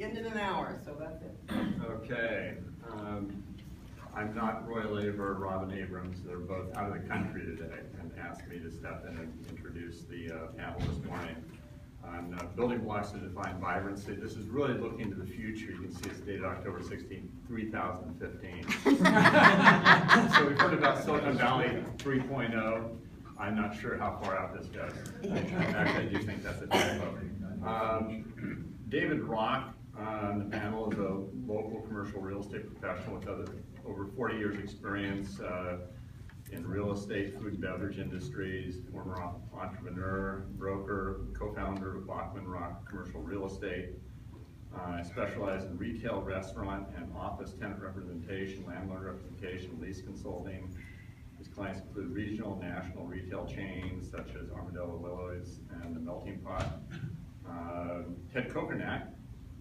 end in an hour, so that's it. Okay. I'm not Roy Laver or Robin Abrams. They're both out of the country today and asked me to step in and introduce the panel this morning on building blocks to define vibrancy. This is really looking to the future. You can see it's dated October 16, 3015. So we've heard about Silicon Valley 3.0. I'm not sure how far out this goes. Actually, I do think that's a typo. David Rock on the panel is a local commercial real estate professional with over 40 years experience in real estate, food and beverage industries, former entrepreneur, broker, co-founder of Bachman Rock Commercial Real Estate. Specialized in retail, restaurant, and office tenant representation, landlord representation, lease consulting. His clients include regional, national retail chains such as Armadillo Willows and the Melting Pot. Ted Kokernak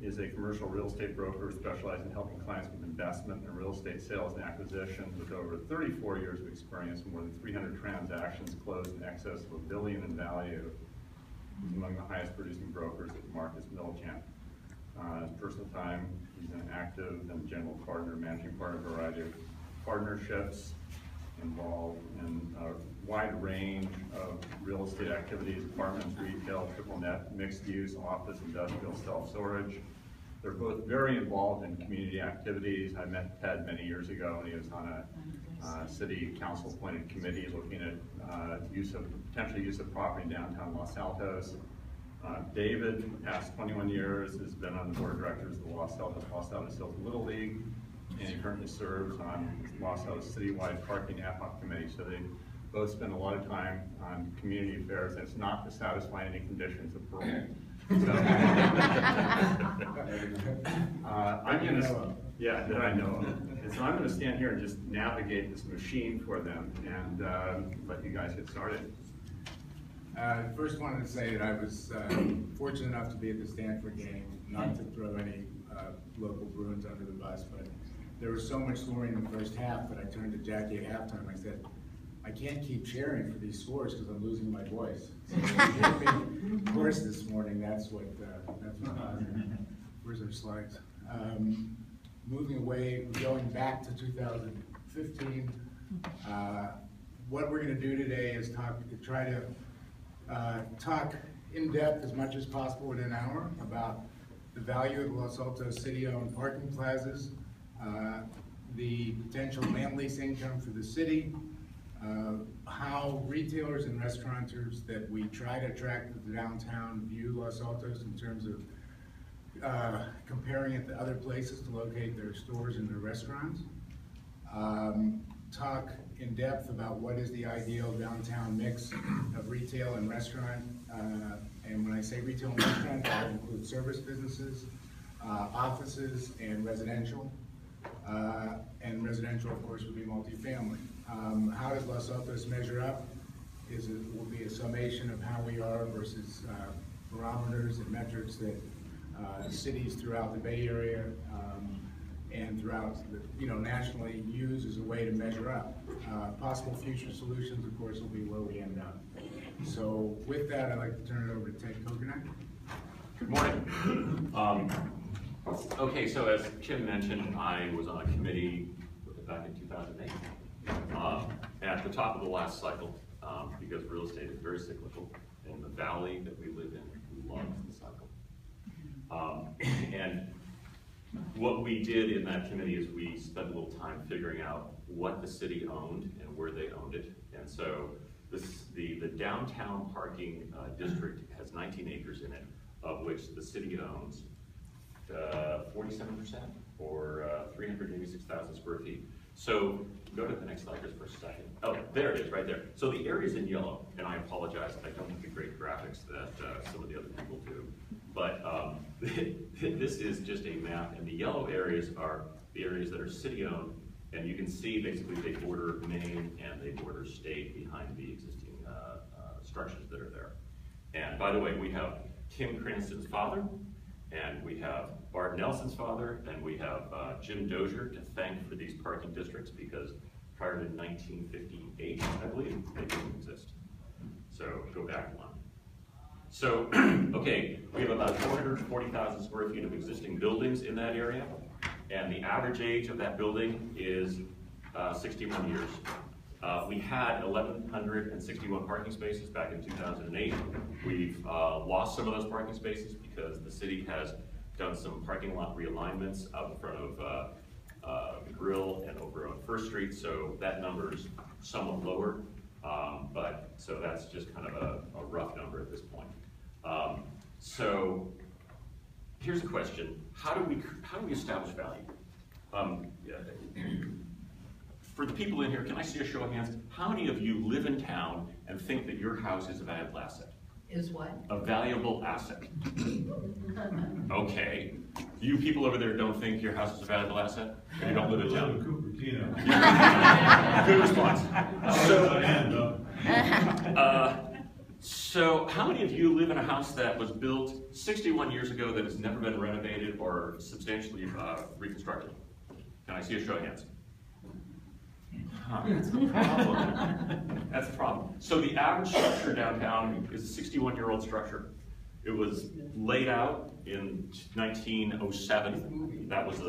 is a commercial real estate broker specializing in helping clients with investment in real estate sales and acquisition with over 34 years of experience and more than 300 transactions closed in excess of $1 billion in value. He's among the highest producing brokers at Marcus Millichap. His personal time, he's an active and general partner, managing partner of a variety of partnerships involved in a wide range of real estate activities, apartments, retail, triple net, mixed use, office, industrial, self-storage. They're both very involved in community activities. I met Ted many years ago and he was on a city council appointed committee looking at potential use of property in downtown Los Altos. David, for the past 21 years, has been on the board of directors of the Los Altos Hilton Little League, and he currently serves on Los Altos Citywide Parking Ad Hoc Committee. So they both spend a lot of time on community affairs, and it's not to satisfy any conditions of parole. So, I'm going to, yeah, that I know of. And so I'm going to stand here and just navigate this machine for them and let you guys get started. First wanted to say that I was fortunate enough to be at the Stanford game, not to throw any local Bruins under the bus, but there was so much scoring in the first half that I turned to Jackie at halftime. I said, I can't keep cheering for these scores because I'm losing my voice. So if you hear me hoarse this morning, that's what caused it. Where's our slides? Moving away, going back to 2015, what we're going to do today is try to talk in depth as much as possible in an hour about the value of Los Altos city-owned parking plazas, the potential land lease income for the city, how retailers and restaurateurs that we try to attract to the downtown view Los Altos in terms of comparing it to other places to locate their stores and their restaurants. Talk in depth about what is the ideal downtown mix of retail and restaurant. And when I say retail and restaurant, that includes service businesses, offices, and residential. And residential, of course, would be multifamily. How does Los Altos measure up? Will be a summation of how we are versus barometers and metrics that cities throughout the Bay Area and throughout nationally use as a way to measure up. Possible future solutions, of course, will be where we end up. So with that, I'd like to turn it over to Ted Kokernak. Good morning. Okay, so as Kim mentioned, I was on a committee back in 2008 at the top of the last cycle because real estate is very cyclical, and the valley that we live in loves the cycle. And what we did in that committee is we spent a little time figuring out what the city owned and where they owned it. And so the downtown parking district has 19 acres in it, of which the city owns 47% or 386,000 square feet. So go to the next slide just for a second. Oh, there it is, right there. So the area's in yellow, and I apologize, I don't have the great graphics that some of the other people do. But this is just a map, and the yellow areas are the areas that are city-owned, and you can see basically they border Maine and they border state behind the existing structures that are there. And by the way, we have Kim Cranston's father, and we have Bart Nelson's father, and we have Jim Dozier to thank for these parking districts because prior to 1958, I believe, they didn't exist. So go back one. So, okay, we have about 440,000 square feet of existing buildings in that area, and the average age of that building is 61 years. We had 1,161 parking spaces back in 2008. We've lost some of those parking spaces because the city has done some parking lot realignments out in front of the Grill and over on First Street, so that number's somewhat lower. So that's just kind of a rough number at this point. So here's a question: how do we establish value? For the people in here, can I see a show of hands? How many of you live in town and think that your house is a valuable asset? Is what? A valuable asset. Okay. You people over there don't think your house is a valuable asset? Or you don't live in town? Good response. So how many of you live in a house that was built 61 years ago that has never been renovated or substantially reconstructed? Can I see a show of hands? That's the problem. That's the problem. So the average structure downtown is a 61-year-old structure. It was laid out in 1907. That was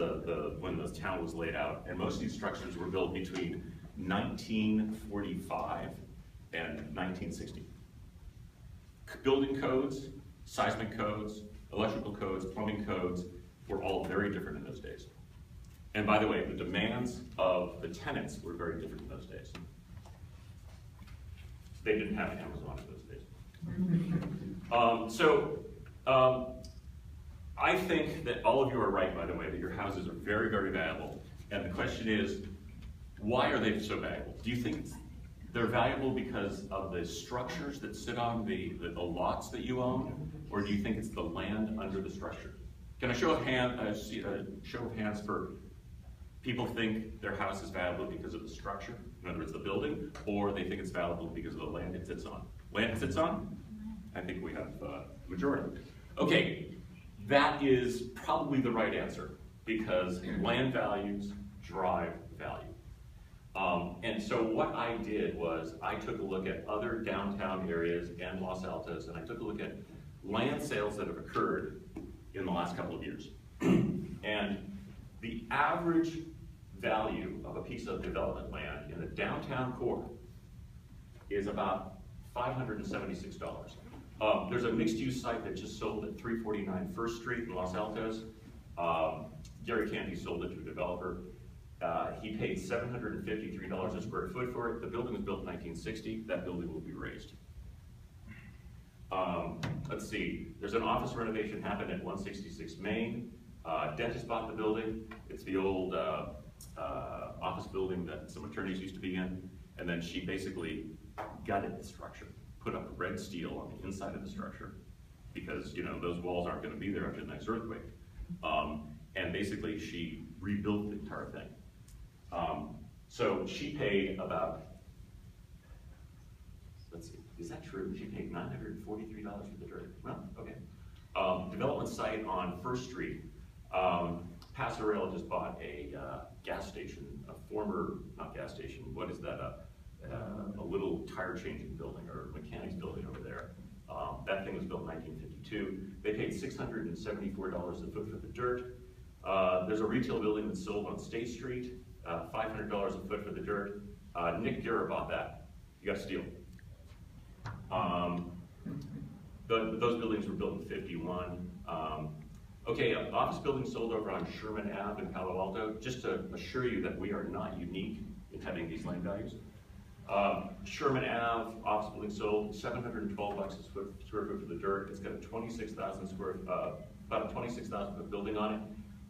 when the town was laid out. And most of these structures were built between 1945 and 1960. Building codes, seismic codes, electrical codes, plumbing codes were all very different in those days. And by the way, the demands of the tenants were very different in those days. They didn't have Amazon in those days. I think that all of you are right, by the way, that your houses are very, very valuable. And the question is, why are they so valuable? Do you think they're valuable because of the structures that sit on the lots that you own? Or do you think it's the land under the structure? Can I show a show of hands for people think their house is valuable because of the structure, in other words, the building, or they think it's valuable because of the land it sits on? Land it sits on? I think we have a majority. Okay, that is probably the right answer, because land values drive value. And so what I did was I took a look at other downtown areas and Los Altos, and I took a look at land sales that have occurred in the last couple of years. And the average value of a piece of development land in the downtown core is about $576. There's a mixed-use site that just sold at 349 First Street in Los Altos. Gary Canty sold it to a developer. He paid $753 a square foot for it. The building was built in 1960. That building will be raised. Let's see, there's an office renovation happened at 166 Main. Dentist bought the building. It's the old office building that some attorneys used to be in. And then she basically gutted the structure, put up red steel on the inside of the structure because, you know, those walls aren't going to be there after the next earthquake. And basically she rebuilt the entire thing. So she paid about, let's see, is that true? She paid $943 for the dirt. Well, okay. Development site on First Street. Passarella just bought a gas station, a former, not gas station, what is that? A little tire changing building or mechanics building over there. That thing was built in 1952. They paid $674 a foot for the dirt. There's a retail building that's sold on State Street, $500 a foot for the dirt. Nick Guerra bought that. You got to steal. Those buildings were built in 51. Okay, office building sold over on Sherman Ave in Palo Alto. Just to assure you that we are not unique in having these land values. Sherman Ave, office building sold, $712 a square foot for the dirt. It's got a 26,000 square, about a 26,000 foot building on it.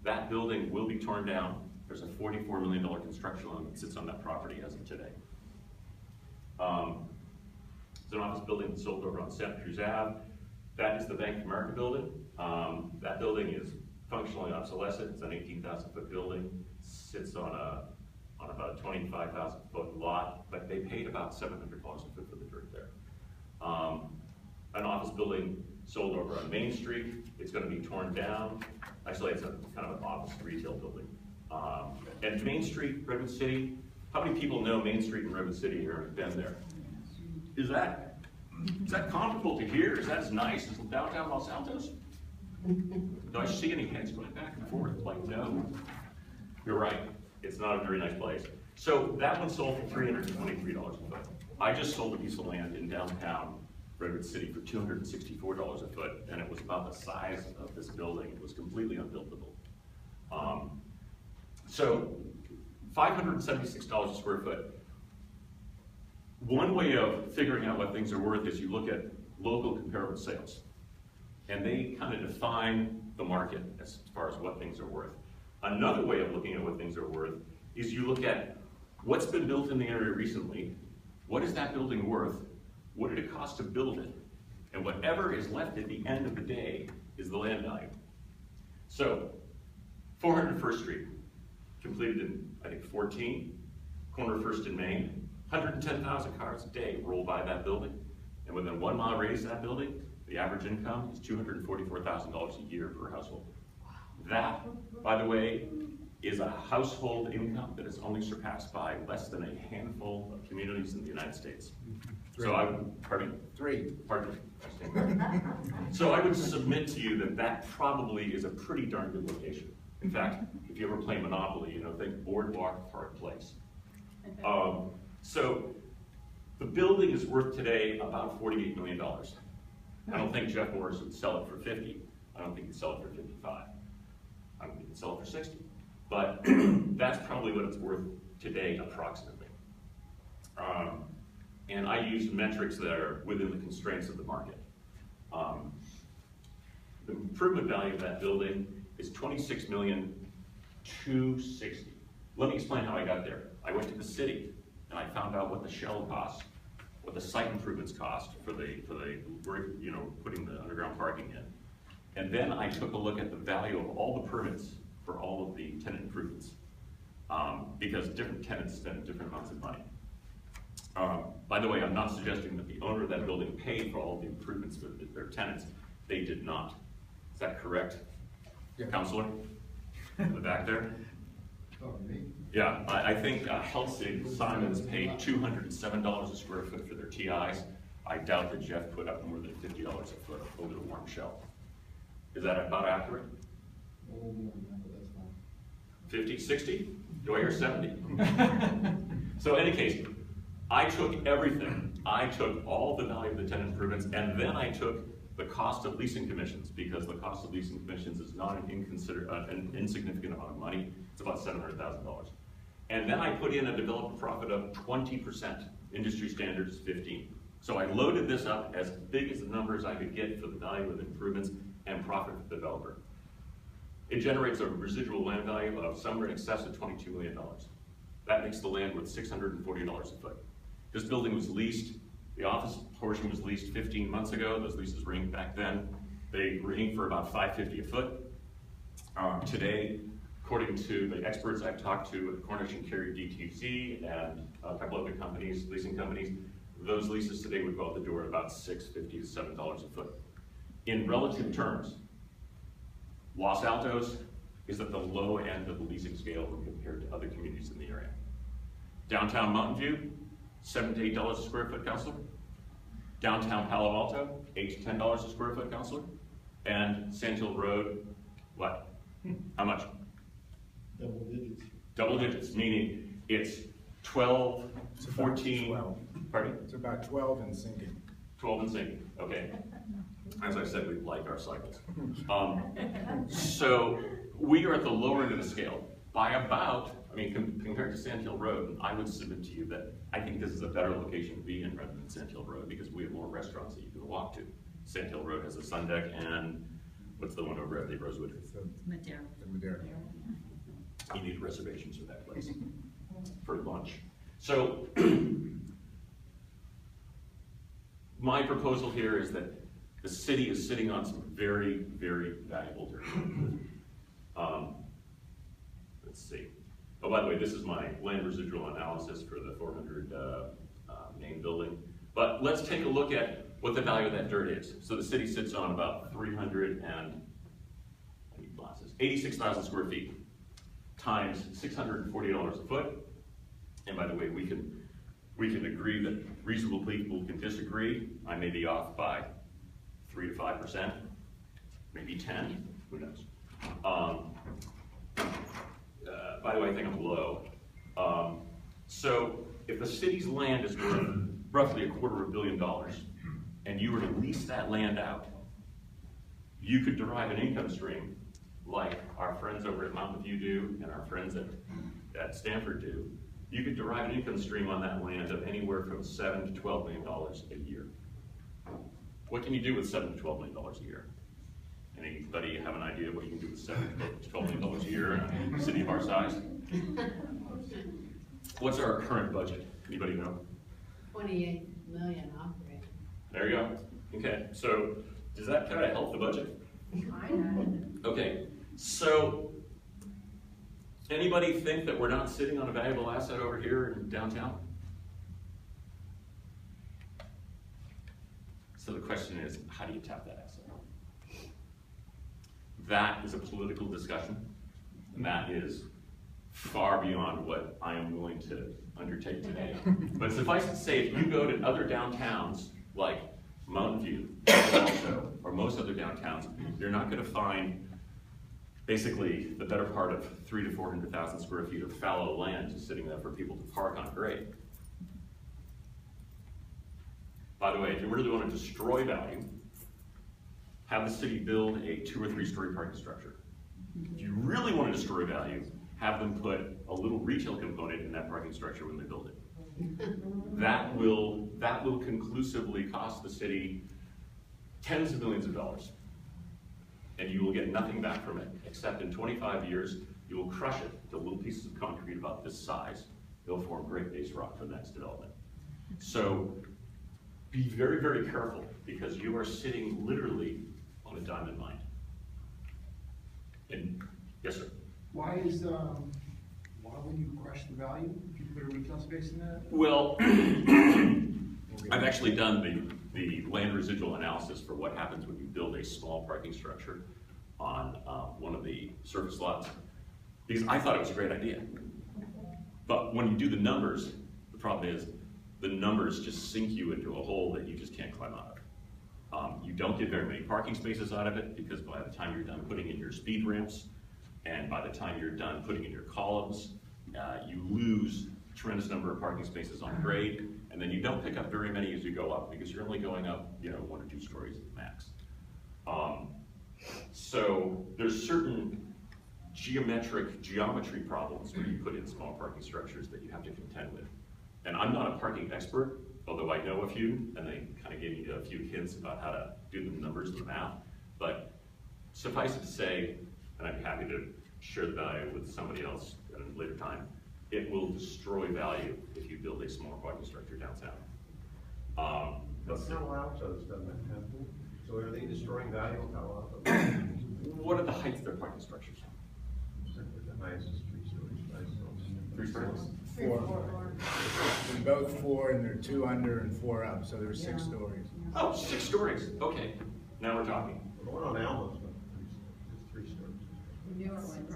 That building will be torn down. There's a $44 million construction loan that sits on that property as of today. It's an office building that sold over on Santa Cruz Ave. That is the Bank of America building. That building is functionally obsolescent. It's an 18,000 foot building. Sits on about a 25,000 foot lot, but they paid about $700 a foot for the dirt there. An office building sold over on Main Street. It's going to be torn down. Actually, it's a kind of an office retail building. And Main Street, Redwood City. How many people know Main Street in Redwood City here and have been there? Is that Is that comparable to here? Is that as nice as downtown Los Altos? Do I see any heads going back and forth? Like, no. You're right. It's not a very nice place. So that one sold for $323 a foot. I just sold a piece of land in downtown Redwood City for $264 a foot, and it was about the size of this building. It was completely unbuildable. So $576 a square foot. One way of figuring out what things are worth is you look at local comparable sales. And they kind of define the market as far as what things are worth. Another way of looking at what things are worth is you look at what's been built in the area recently, what is that building worth, what did it cost to build it, and whatever is left at the end of the day is the land value. So, 401st Street, completed in, I think, 14, corner of 1st and Main, 110,000 cars a day roll by that building, and within 1 mile radius of that building, the average income is $244,000 a year per household. That, by the way, is a household income that is only surpassed by less than a handful of communities in the United States. So I would, pardon me? Pardon me. So I would submit to you that that probably is a pretty darn good location. In fact, if you ever play Monopoly, you know, think Boardwalk Park Place. So the building is worth today about $48 million. I don't think Jeff Morris would sell it for 50. I don't think he'd sell it for 55. I don't think he'd sell it for 60. But that's probably what it's worth today, approximately. And I use metrics that are within the constraints of the market. The improvement value of that building is $26,260,000. Let me explain how I got there. I went to the city and I found out what the shell cost, what the site improvements cost for the you know, putting the underground parking in. And then I took a look at the value of all the permits for all of the tenant improvements, because different tenants spend different amounts of money. By the way, I'm not suggesting that the owner of that building paid for all of the improvements for their tenants. They did not. Is that correct, yeah. Counselor? In the back there? Oh, me? Yeah, I think Helsig Simons paid $207 a square foot for their TIs. I doubt that Jeff put up more than $50 a foot over the warm shell. Is that about accurate? 50, 60? Do I hear 70? So in any case, I took everything. I took all the value of the tenant improvements, and then I took the cost of leasing commissions, because the cost of leasing commissions is not an insignificant amount of money. It's about $700,000. And then I put in a developer profit of 20%. Industry standard is 15. So I loaded this up as big as the numbers I could get for the value of the improvements and profit for the developer. It generates a residual land value of somewhere in excess of $22 million. That makes the land worth $640 a foot. This building was leased, the office portion was leased 15 months ago. Those leases were inked back then. They were inked for about $550 a foot. Today, according to the experts I've talked to at Cornish and Carey DTC and a couple other companies, leasing companies, those leases today would go out the door at about $650 to $7 a foot. In relative terms, Los Altos is at the low end of the leasing scale when compared to other communities in the area. Downtown Mountain View, $7 to $8 a square foot, Counselor. Downtown Palo Alto, $8 to $10 a square foot, Counselor. And Sand Hill Road, what? How much? Double digits. Double digits, meaning it's 12, 14, 12. Pardon? It's about 12 and sinking. 12 and sinking, okay. As I said, we like our cycles. So we are at the lower end of the scale by about, I mean, compared to Sand Hill Road, I would submit to you that I think this is a better location to be in rather than Sand Hill Road, because we have more restaurants that you can walk to. Sand Hill Road has a sun deck, and what's the one over at the Rosewood? Madeira. The Madeira. You need reservations for that place for lunch. So my proposal here is that the city is sitting on some very, very valuable dirt. Let's see. Oh, by the way, this is my land residual analysis for the 400 main building. But let's take a look at what the value of that dirt is. So the city sits on about 86,000 square feet times $640 a foot. And by the way, we can We can agree that reasonable people can disagree. I may be off by 3 to 5%, maybe 10, who knows? By the way, I think I'm low. So if the city's land is worth roughly $250 million, and you were to lease that land out, you could derive an income stream like our friends over at Mountain View do and our friends at Stanford do. You could derive an income stream on that land of anywhere from $7 to $12 million a year. What can you do with $7 to $12 million a year? Anybody have an idea what you can do with $7 to $12 million a year in a city of our size? What's our current budget? Anybody know? 28 million operating. There you go. Okay, so does that kind of help the budget? Okay, so anybody think that we're not sitting on a valuable asset over here in downtown? So the question is, how do you tap that asset? That is a political discussion, and that is far beyond what I am willing to undertake today. But suffice it to say, if you go to other downtowns, like Mountain View, also, or most other downtowns, you're not going to find basically the better part of 300,000 to 400,000 square feet of fallow land just sitting there for people to park on grade. By the way, if you really want to destroy value, have the city build a 2 or 3 story parking structure. If you really want to destroy value, have them put a little retail component in that parking structure when they build it. That will conclusively cost the city tens of millions of dollars. And you will get nothing back from it, except in 25 years, you will crush it into little pieces of concrete about this size. They'll form great base rock for the next development. So be very, very careful, because you are sitting literally on a diamond mine. And yes, sir? Why would you crush the value if you put a retail space in that? Well, I've actually done the land residual analysis for what happens when you build a small parking structure on one of the surface lots, because I thought it was a great idea. But when you do the numbers, the problem is the numbers just sink you into a hole that you just can't climb out of. You don't get very many parking spaces out of it, because by the time you're done putting in your speed ramps, and by the time you're done putting in your columns, you lose a tremendous number of parking spaces on grade, and then you don't pick up very many as you go up, because you're only going up, 1 or 2 stories at max. So there's certain geometry problems when you put in small parking structures that you have to contend with. And I'm not a parking expert, although I know a few, and they kind of gave me a few hints about how to do the numbers and the math. But suffice it to say, and I'm happy to share the value with somebody else at a later time, it will destroy value if you build a small parking structure downtown. But Palo Altos doesn't have to. So are they destroying value in Palo Alto? What are the heights of their parking structures? The highest is 3 stories. 3 stories? 4. In both 4, and they're 2 under and 4 up, so there's 6 stories. Oh, 6 stories. Okay, now we're talking. The one on Altos, it's 3 stories. Newer ones.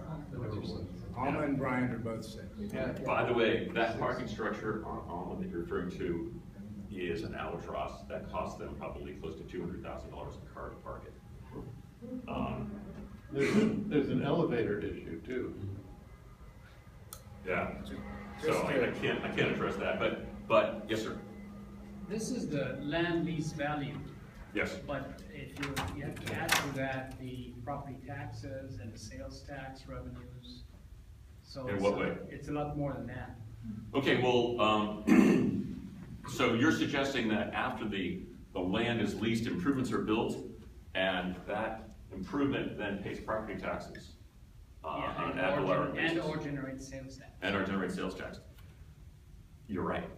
Alma and Bryant are both 6. By the way, that parking structure on Alma that you're referring to is an Altos. That costs them probably close to $200,000 a car to park it. There's an elevator issue too. Yeah. So I can't address that, but yes, sir. This is the land lease value, Yes. but if you have to add to that the property taxes and the sales tax revenues. So In what way? It's a lot more than that. Okay, well, so you're suggesting that after the land is leased, improvements are built, and that improvement then pays property taxes on an ad valorem basis. And or generate sales tax. And or generate sales tax. You're right.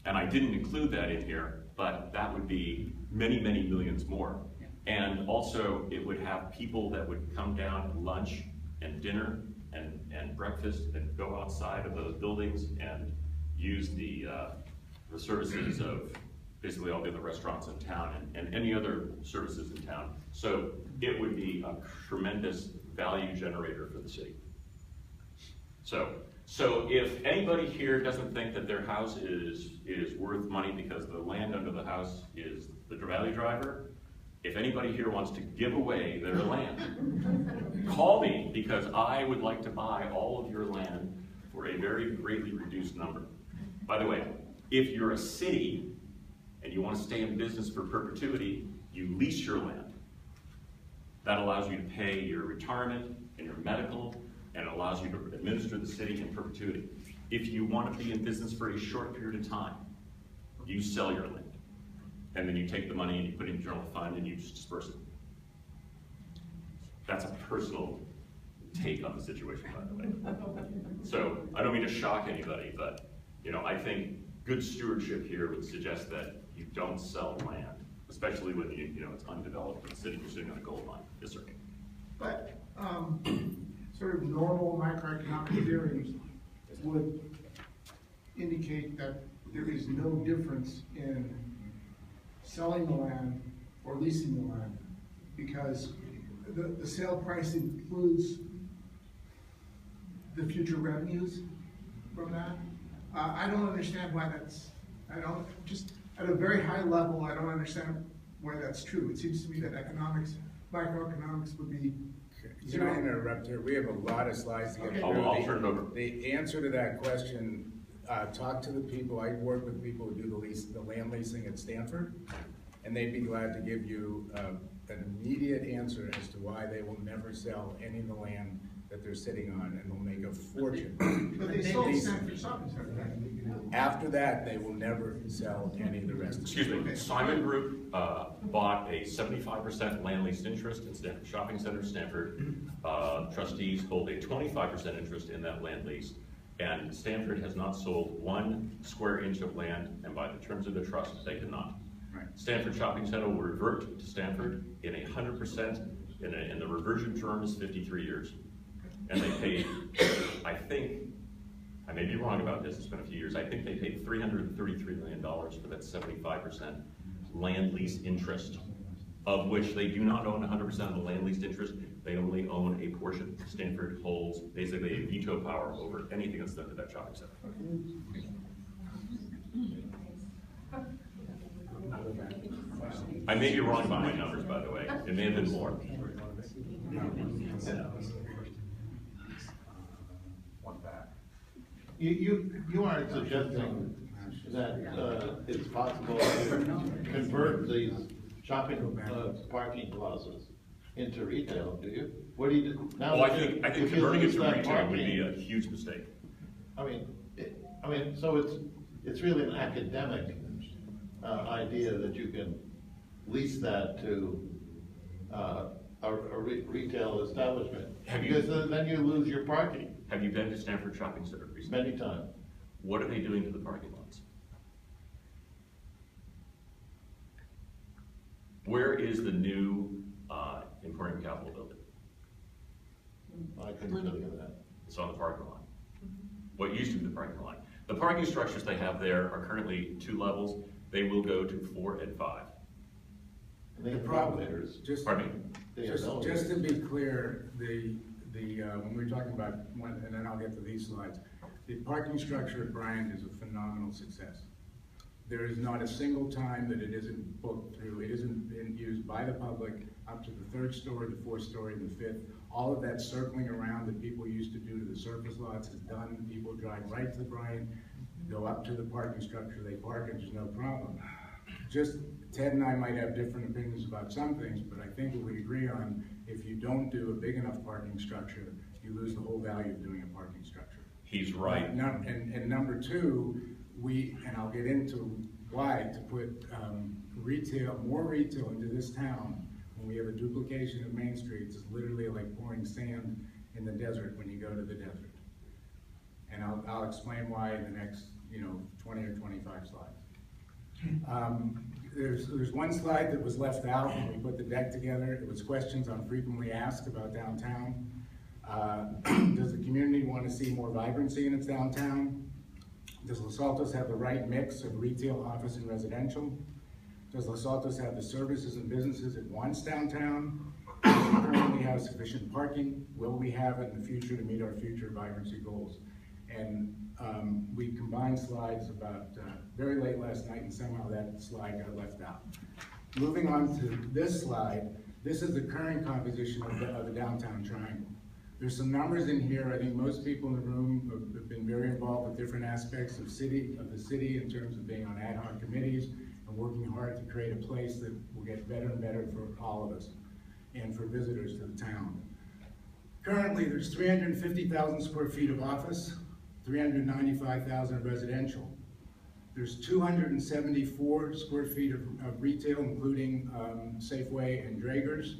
And I didn't include that in here, but that would be many, many millions more. Yeah. And also, it would have people that would come down at lunch and dinner and breakfast and go outside of those buildings and use the services of basically all the other restaurants in town and any other services in town. So it would be a tremendous value generator for the city. So So if anybody here doesn't think that their house is worth money because the land under the house is the value driver, if anybody here wants to give away their land, call me, because I would like to buy all of your land for a very greatly reduced number. By the way, if you're a city and you want to stay in business for perpetuity, you lease your land. That allows you to pay your retirement and your medical, and it allows you to administer the city in perpetuity. If you want to be in business for a short period of time, you sell your land. And then you take the money and you put it in general fund and you just disperse it. That's a personal take on the situation, by the way. So I don't mean to shock anybody, but I think good stewardship here would suggest that you don't sell land, especially when it's undeveloped in the city, you're sitting on a gold mine. Yes, sir. But, sort of normal macroeconomic theory would indicate that there is no difference in selling the land or leasing the land, because the sale price includes the future revenues from that. I don't understand why just at a very high level, I don't understand why that's true. It seems to me that macroeconomics would be Can I interrupt here? We have a lot of slides to get through. I'll turn it over. The answer to that question, talk to the people. I work with people who do the land leasing at Stanford, and they'd be glad to give you an immediate answer as to why they will never sell any of the land that they're sitting on, and they'll make a fortune. But they sold Stanford Shopping Center, right? After that, they will never sell any of the rest. Excuse me, Simon Group bought a 75% land lease interest in Stanford Shopping Center. Stanford trustees hold a 25% interest in that land lease. And Stanford has not sold 1 square inch of land, and by the terms of the trust, they cannot. Right. Stanford Shopping Center will revert to Stanford in 100%, and the reversion term is 53 years. And they paid, I think, I may be wrong about this, it's been a few years, I think they paid $333 million for that 75% land lease interest, of which they do not own 100% of the land lease interest, they only own a portion. Stanford holds basically a veto power over anything that's done to that shopping center. I may be wrong about my numbers, by the way, it may have been more. You aren't suggesting that it's possible to convert these shopping parking plazas into retail, do you? What do you do? Now, Well, I think if you converting it lose to that retail would be parking- a huge mistake. I mean, so it's really an academic idea that you can lease that to a retail establishment. Have you- Because then you lose your parking Have you been to Stanford Shopping Center recently? many times. What are they doing to the parking lots? Where is the new Emporium Capital building? I couldn't tell you that. It's on the parking lot. What used to be the parking lot. The parking structures they have there are currently 2 levels. They will go to 4 and 5. And they have problem- elevators. Just, Pardon me? They have just elevators. to be clear, when we're talking about, and then I'll get to these slides, the parking structure at Bryant is a phenomenal success. There is not a single time that it isn't booked through, it isn't been used by the public up to the 3rd story, the 4th story, and the 5th. All of that circling around that people used to do to the surface lots is done. People drive right to Bryant, go up to the parking structure, they park, and there's no problem. Just, Ted and I might have different opinions about some things, but I think what we agree on, if you don't do a big enough parking structure, you lose the whole value of doing a parking structure. He's right. And number 2, and I'll get into why, to put more retail into this town, when we have a duplication of Main Street, it's literally like pouring sand in the desert when you go to the desert. And I'll explain why in the next, 20 or 25 slides. There's one slide that was left out when we put the deck together. It was questions on frequently asked about downtown. Does the community want to see more vibrancy in its downtown? Does Los Altos have the right mix of retail, office, and residential? Does Los Altos have the services and businesses it wants downtown? Does it currently have sufficient parking? Will we have it in the future to meet our future vibrancy goals? And we combined slides about very late last night, and somehow that slide got left out. Moving on to this slide, this is the current composition of the downtown triangle. There's some numbers in here. I think most people in the room have been very involved with different aspects of the city in terms of being on ad hoc committees and working hard to create a place that will get better and better for all of us and for visitors to the town. Currently, there's 350,000 square feet of office, 395,000 of residential. There's 274 square feet of retail, including Safeway and Draeger's,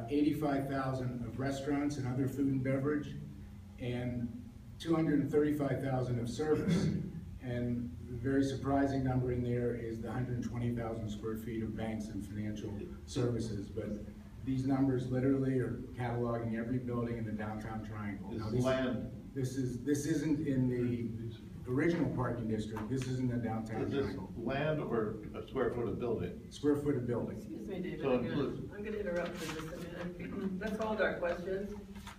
85,000 of restaurants and other food and beverage, and 235,000 of service. And the very surprising number in there is the 120,000 square feet of banks and financial services. But these numbers literally are cataloging every building in the downtown triangle. This land. This isn't in the original parking district. This is in the downtown Is this triangle. land or a square foot of building? Square foot of building. Excuse me, David, So I'm gonna interrupt for just a minute. Let's hold our questions,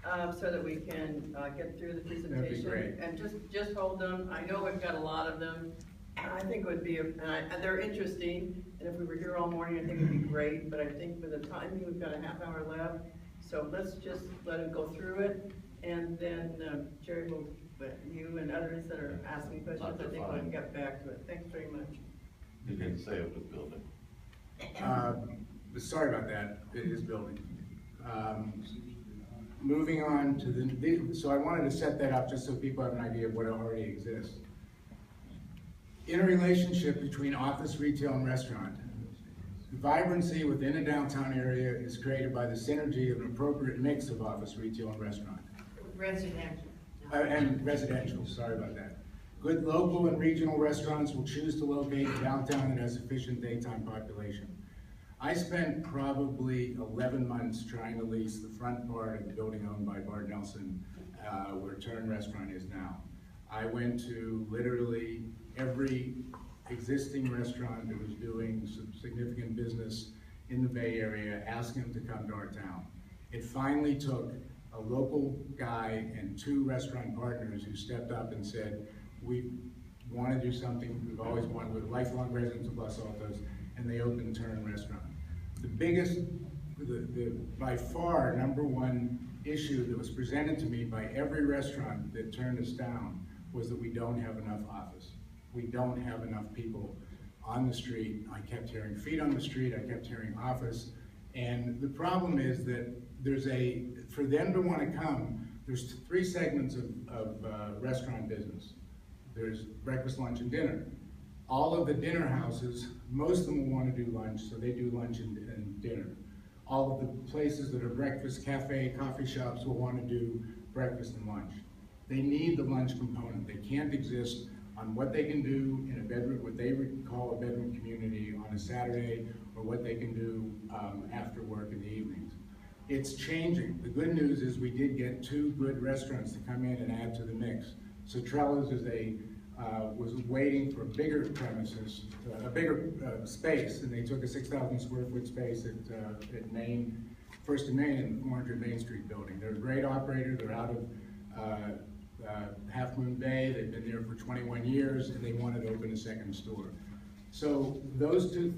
so that we can, get through the presentation. great. And just hold them. I know we've got a lot of them. I think it would be, and they're interesting, and if we were here all morning, I think it'd be great, but I think for the timing, we've got a half hour left. So let's just let it go through it, and then, Jerry will, you and others that are asking questions, I think we can get back to it. Thanks very much. You didn't say it was building. Sorry about that, it is building. Moving on to so I wanted to set that up just so people have an idea of what already exists. Interrelationship between office, retail, and restaurant. Vibrancy within a downtown area is created by the synergy of an appropriate mix of office, retail, and restaurant. Residential. And residential, sorry about that. Good local and regional restaurants will choose to locate in downtown that has sufficient daytime population. I spent probably 11 months trying to lease the front part of the building owned by Bart Nelson, where Turn Restaurant is now. I went to literally every existing restaurant that was doing some significant business in the Bay Area, asking them to come to our town. It finally took a local guy and 2 restaurant partners who stepped up and said, we want to do something we've always wanted, with lifelong residents of Los Altos, and they opened Turn Restaurant. The biggest, by far, #1 issue that was presented to me by every restaurant that turned us down was that we don't have enough office. We don't have enough people on the street. I kept hearing feet on the street, I kept hearing office, and the problem is that for them to want to come, there's 3 segments of restaurant business. There's breakfast, lunch, and dinner. All of the dinner houses, most of them will want to do lunch, so they do lunch and dinner. All of the places that are breakfast, cafe, coffee shops will want to do breakfast and lunch. They need the lunch component. They can't exist on what they can do in a bedroom, what they would call a bedroom community on a Saturday, or what they can do after work in the evenings. It's changing. The good news is we did get 2 good restaurants to come in and add to the mix. So Trello's was waiting for a bigger premises, a bigger space, and they took a 6,000 square foot space at Main, First and Main in the 400 Main Street building. They're a great operator. They're out of Half Moon Bay. They've been there for 21 years, and they wanted to open a second store. So those two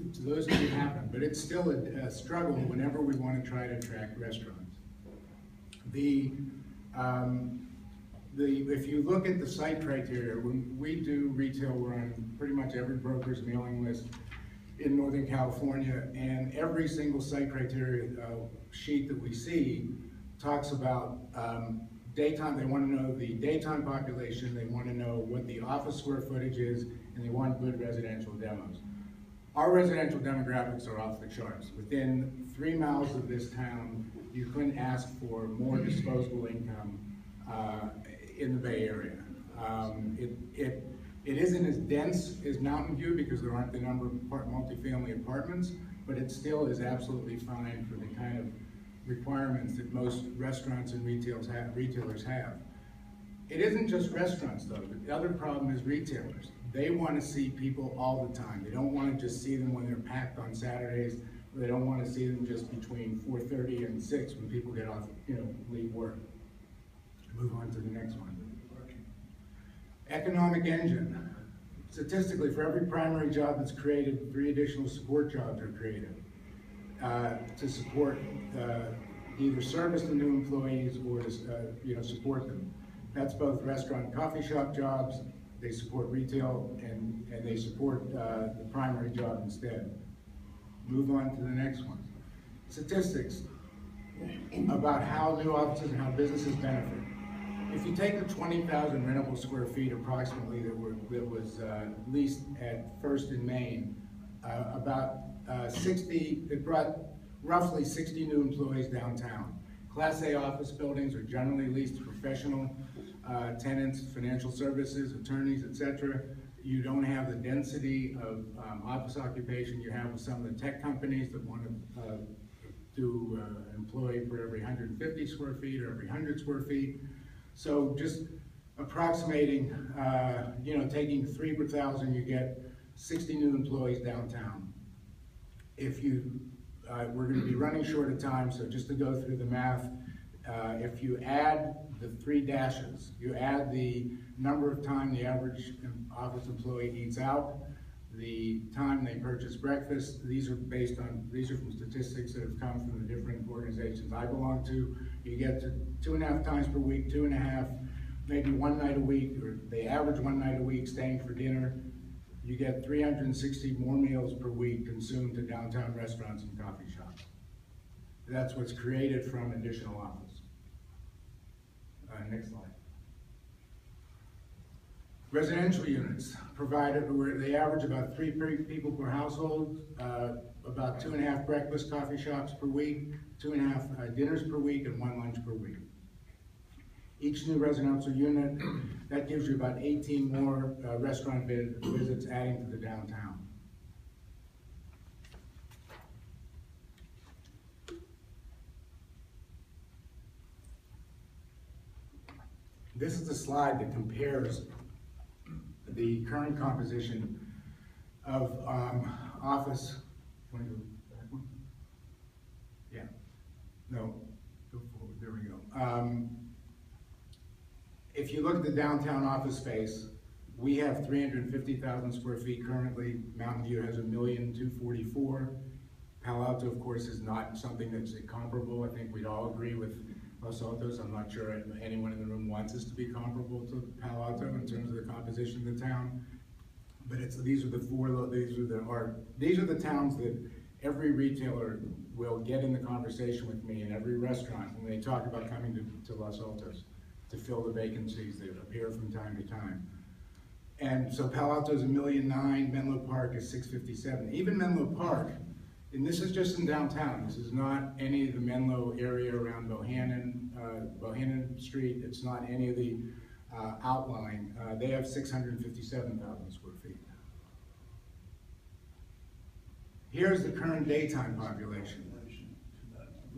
happened, but it's still a struggle whenever we want to try to attract restaurants. If you look at the site criteria, when we do retail, we're on pretty much every broker's mailing list in Northern California, and every single site criteria sheet that we see talks about daytime. They want to know the daytime population, they want to know what the office square footage is, and they want good residential demos. Our residential demographics are off the charts. Within 3 miles of this town, you couldn't ask for more disposable income in the Bay Area. It isn't as dense as Mountain View because there aren't the number of multifamily apartments, but it still is absolutely fine for the kind of requirements that most restaurants and retailers have. It isn't just restaurants though. The other problem is retailers. They want to see people all the time. They don't want to just see them when they're packed on Saturdays, or they don't want to see them just between 4:30 and 6 when people get off, leave work. Move on to the next one. Economic engine. Statistically, for every primary job that's created, 3 additional support jobs are created to support either service the new employees or to support them. That's both restaurant and coffee shop jobs. They support retail and they support the primary job instead. Move on to the next one. Statistics about how new offices and how businesses benefit. If you take the 20,000 rentable square feet approximately that was leased at First in Main, it brought roughly 60 new employees downtown. Class A office buildings are generally leased to professional tenants, financial services, attorneys, etc. You don't have the density of office occupation you have with some of the tech companies that want to do an employee for every 150 square feet or every 100 square feet. So just approximating, taking 3 per thousand, you get 60 new employees downtown. If you, we're going to be running short of time, so just to go through the math, if you add the 3 dashes, you add the number of time the average office employee eats out, the time they purchase breakfast. These are from statistics that have come from the different organizations I belong to. You get to 2.5 times per week, 2.5, maybe 1 night a week, or they average 1 night a week staying for dinner. You get 360 more meals per week consumed to downtown restaurants and coffee shops. That's what's created from additional office. Next slide. Residential units provided, where they average about 3 people per household, about 2.5 breakfast coffee shops per week, 2.5 dinners per week, and 1 lunch per week. Each new residential unit, that gives you about 18 more restaurant visits adding to the downtown. This is a slide that compares the current composition of office. Want to go back one? Yeah. No. Go forward. There we go. If you look at the downtown office space, we have 350,000 square feet currently. Mountain View has 1,244,000. Palo Alto, of course, is not something that's comparable. I think we'd all agree with Los Altos. I'm not sure anyone in the room wants us to be comparable to Palo Alto in terms of the composition of the town. But these are the towns that every retailer will get in the conversation with me, in every restaurant when they talk about coming to Los Altos to fill the vacancies that appear from time to time. And so Palo Alto is 1,000,009, Menlo Park is 657. Even Menlo Park, and this is just in downtown, this is not any of the Menlo area around Bohannon Street, it's not any of the outlying. They have 657,000 square feet. Here's the current daytime population.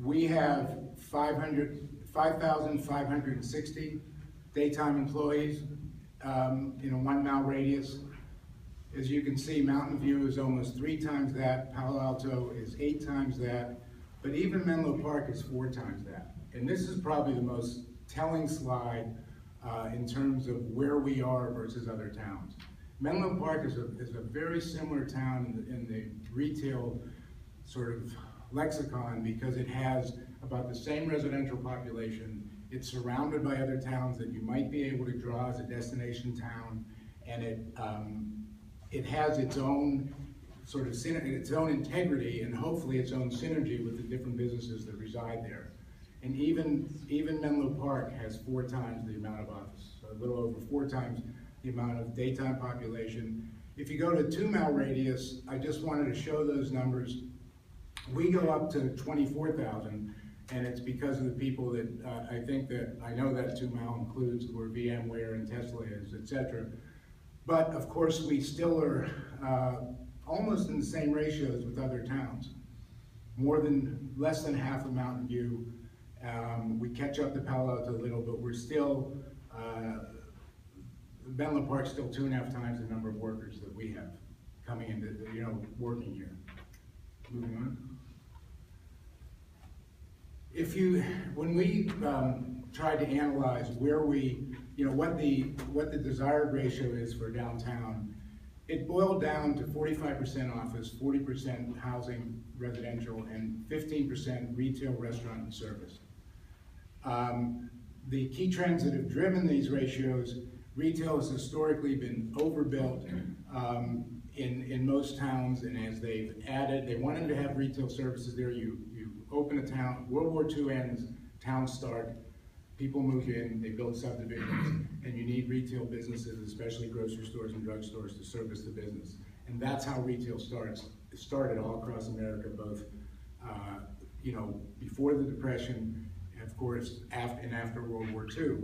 We have 5,560 daytime employees in a 1 mile radius. As you can see, Mountain View is almost 3 times that, Palo Alto is 8 times that, but even Menlo Park is 4 times that. And this is probably the most telling slide in terms of where we are versus other towns. Menlo Park is a very similar town in the retail sort of lexicon because it has about the same residential population. It's surrounded by other towns that you might be able to draw as a destination town, and it has its own sort of its own integrity and hopefully its own synergy with the different businesses that reside there. And even Menlo Park has 4 times the amount of office, so a little over 4 times the amount of daytime population. If you go to 2 mile radius, I just wanted to show those numbers. We go up to 24,000, and it's because of the people that I know that 2 mile includes where VMware and Tesla is, etc. But of course, we still are almost in the same ratios with other towns. Less than half of Mountain View. We catch up to Palo Alto a little, but we're still, Menlo Park's still 2.5 times the number of workers that we have coming into, working here. Moving on. when we tried to analyze where we, what the desired ratio is for downtown, it boiled down to 45% office, 40% housing, residential, and 15% retail, restaurant, and service. The key trends that have driven these ratios, retail has historically been overbuilt in most towns, and as they've added, they wanted to have retail services there. You open a town, World War II ends, towns start, people move in, they build subdivisions, and you need retail businesses, especially grocery stores and drugstores, to service the business. And that's how retail started all across America, both before the Depression, and of course, after World War II.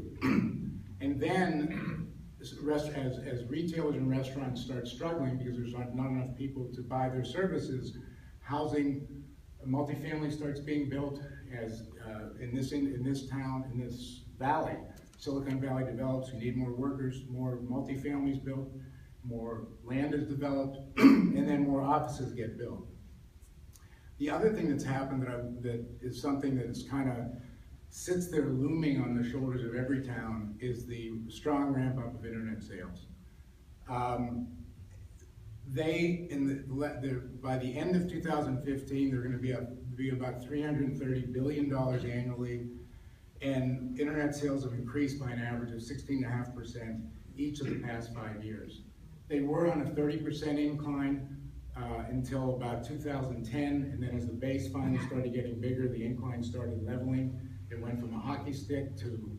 And then, as retailers and restaurants start struggling because there's not enough people to buy their services, housing, multifamily starts being built as in this town, in this valley. Silicon Valley develops, you need more workers, more multifamilies built, more land is developed, and then more offices get built. The other thing that's happened that is something that is kind of sits there looming on the shoulders of every town is the strong ramp up of internet sales. By the end of 2015, they're going to be about $330 billion annually, and internet sales have increased by an average of 16.5% each of the past 5 years. They were on a 30% incline until about 2010, and then as the base finally started getting bigger, the incline started leveling. It went from a hockey stick to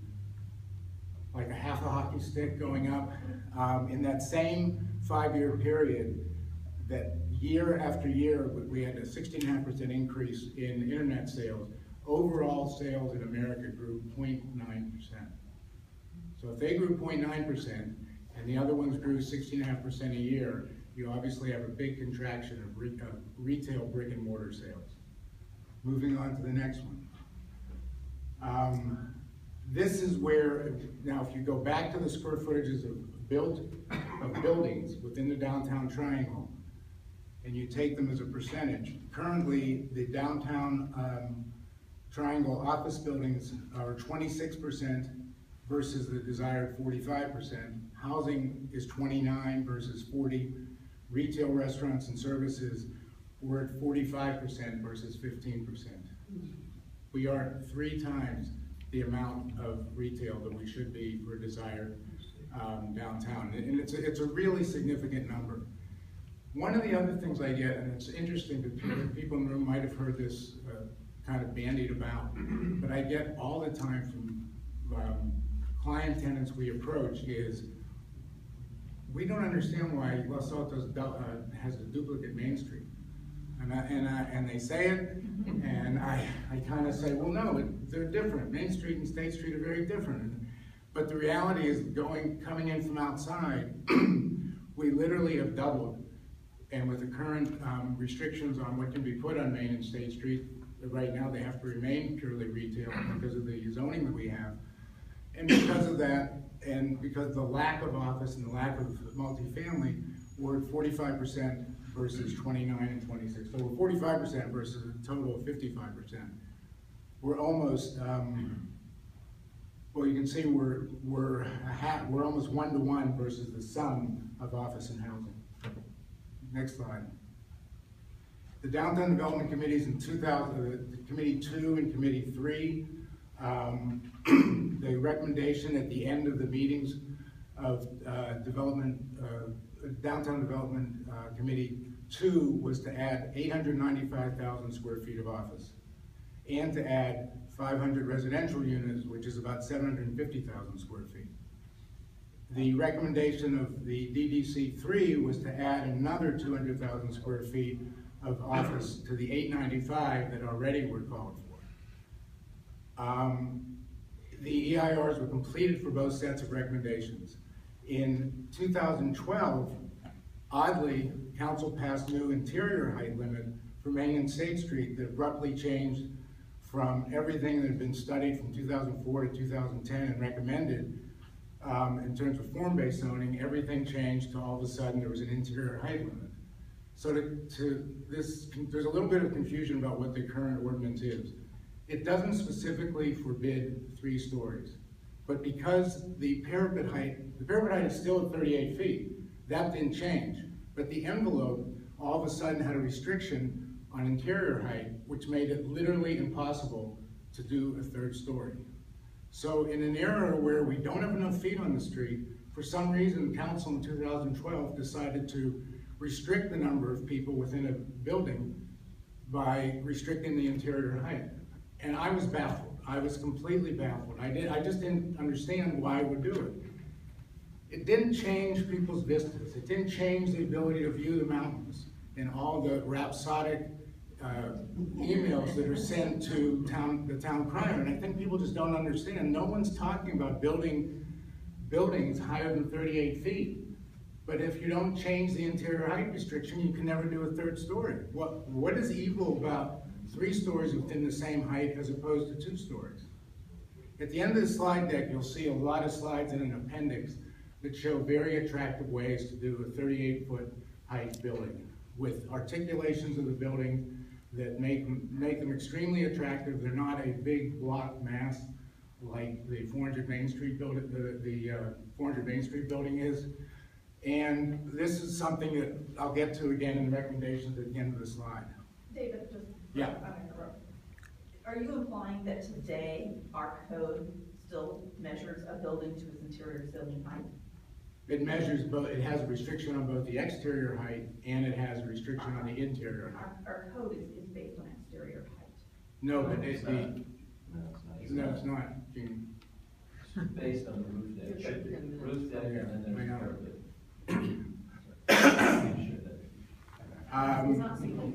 like a half a hockey stick going up. In that same 5-year period, that year after year, we had a 16.5% increase in internet sales. Overall sales in America grew 0.9%. So if they grew 0.9% and the other ones grew 16.5% a year, you obviously have a big contraction of retail brick and mortar sales. Moving on to the next one. This is where, now if you go back to the square footages of buildings within the downtown triangle, and you take them as a percentage, currently the downtown triangle office buildings are 26% versus the desired 45%. Housing is 29 versus 40. Retail, restaurants, and services were at 45% versus 15%. We are 3 times the amount of retail that we should be for desired downtown. And it's a really significant number. One of the other things I get, and it's interesting that people in the room might have heard this kind of bandied about, but I get all the time from client tenants we approach is, we don't understand why Los Altos has a duplicate Main Street. And they say it, and I kind of say, well, no, they're different. Main Street and State Street are very different. But the reality is, coming in from outside, we literally have doubled. And with the current restrictions on what can be put on Main and State Street, right now they have to remain purely retail because of the zoning that we have. And because of that, and because of the lack of office and the lack of multifamily, we're at 45% versus 29 and 26. So we're 45% versus a total of 55%. We're almost, well, you can see we're almost 1-to-1 versus the sum of office and housing. Next slide. The Downtown Development Committees in 2000, Committee 2 and Committee 3, the recommendation at the end of the meetings of Downtown Development Committee 2 was to add 895,000 square feet of office and to add 500 residential units, which is about 750,000 square feet. The recommendation of the DDC 3 was to add another 200,000 square feet of office to the 895 that already were called for. The EIRs were completed for both sets of recommendations. In 2012, oddly, Council passed new interior height limit for Main and State Street that abruptly changed from everything that had been studied from 2004 to 2010 and recommended in terms of form-based zoning. Everything changed to all of a sudden there was an interior height limit. So there's a little bit of confusion about what the current ordinance is. It doesn't specifically forbid 3 stories, but because the parapet height is still at 38 feet, that didn't change. But the envelope all of a sudden had a restriction on interior height, which made it literally impossible to do a 3rd story. So in an era where we don't have enough feet on the street, for some reason, council in 2012 decided to restrict the number of people within a building by restricting the interior height. And I was baffled. I was completely baffled. I just didn't understand why I would do it. It didn't change people's vistas. It didn't change the ability to view the mountains and all the rhapsodic emails that are sent to the town crier. And I think people just don't understand. No one's talking about building buildings higher than 38 feet. But if you don't change the interior height restriction, you can never do a 3rd story. What is evil about 3 stories within the same height as opposed to 2 stories? At the end of the slide deck, you'll see a lot of slides in an appendix that show very attractive ways to do a 38-foot height building with articulations of the building that make them extremely attractive. They're not a big block mass like the 400 Main Street building, the 400 Main Street building is. And this is something that I'll get to again in the recommendations at the end of the slide. David, just, Yeah. are you implying that today our code still measures a building to its interior ceiling height? It measures both, it has a restriction on both the exterior height and it has a restriction on the interior height. Our code is based on exterior height. No, but It's not, Gene. It's based on the roof deck. Roof deck, and then there's parapet. It's not single.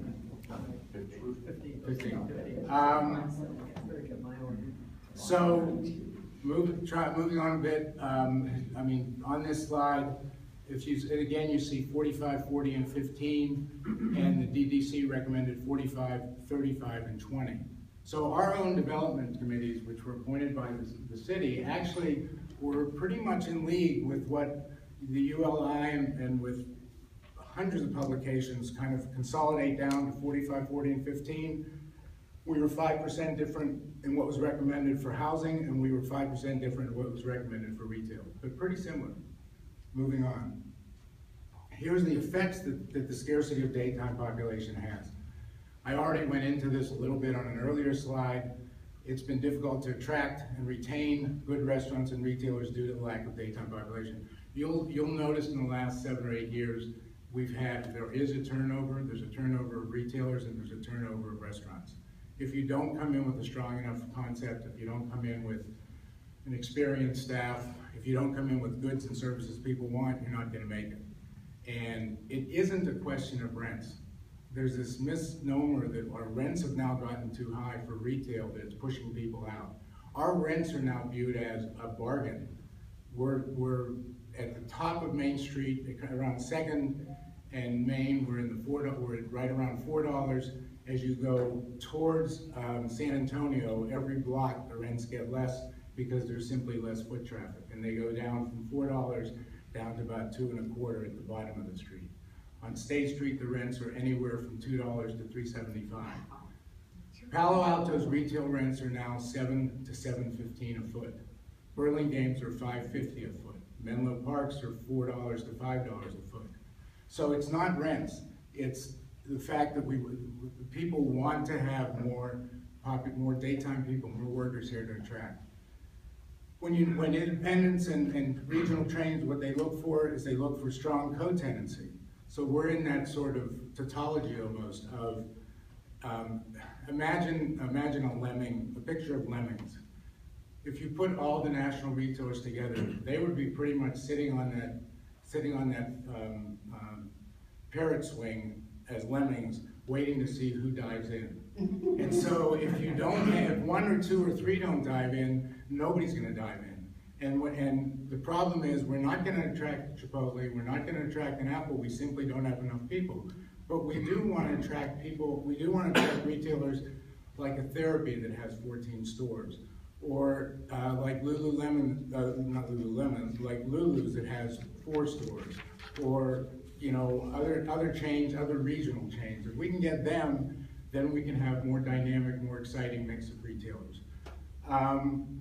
15. So, moving on a bit, I mean, on this slide, and again, you see 45, 40, and 15, and the DDC recommended 45, 35, and 20. So our own development committees, which were appointed by the city, actually were pretty much in league with what the ULI and with hundreds of publications kind of consolidate down to 45, 40, and 15. We were 5% different in what was recommended for housing, and we were 5% different in what was recommended for retail, but pretty similar. Moving on. Here's the effects that the scarcity of daytime population has. I already went into this a little bit on an earlier slide. It's been difficult to attract and retain good restaurants and retailers due to the lack of daytime population. You'll notice in the last 7 or 8 years, there is a turnover. There's a turnover of retailers and there's a turnover of restaurants. If you don't come in with a strong enough concept, if you don't come in with an experienced staff, if you don't come in with goods and services people want, you're not gonna make it. And it isn't a question of rents. There's this misnomer that our rents have now gotten too high for retail, that it's pushing people out. Our rents are now viewed as a bargain. We're at the top of Main Street, around 2nd and Main, we're right around $4. As you go towards San Antonio, every block the rents get less because there's simply less foot traffic. And they go down from $4 down to about $2.25 at the bottom of the street. On State Street, the rents are anywhere from $2 to $3.75. Palo Alto's retail rents are now $7 to $7.15 a foot. Burlingame's are $5.50 a foot. Menlo Park's are $4 to $5 a foot. So it's not rents, it's the fact that people want to have more daytime people, more workers here to attract. When independents and regional chains, what they look for is they look for strong co-tenancy. So we're in that sort of tautology almost of, imagine a picture of lemmings. If you put all the national retailers together, they would be pretty much sitting on that parrot swing as lemmings, waiting to see who dives in. And so if you don't have, if 1 or 2 or 3 don't dive in, nobody's gonna dive in. And the problem is we're not gonna attract Chipotle, we're not gonna attract an Apple, we simply don't have enough people. But we do wanna attract people, we do wanna attract retailers like a Therapy that has 14 stores. Or like Lululemon, not Lululemon, like Lulu's that has 4 stores. Or other chains, other regional chains. If we can get them then we can have more dynamic, more exciting mix of retailers.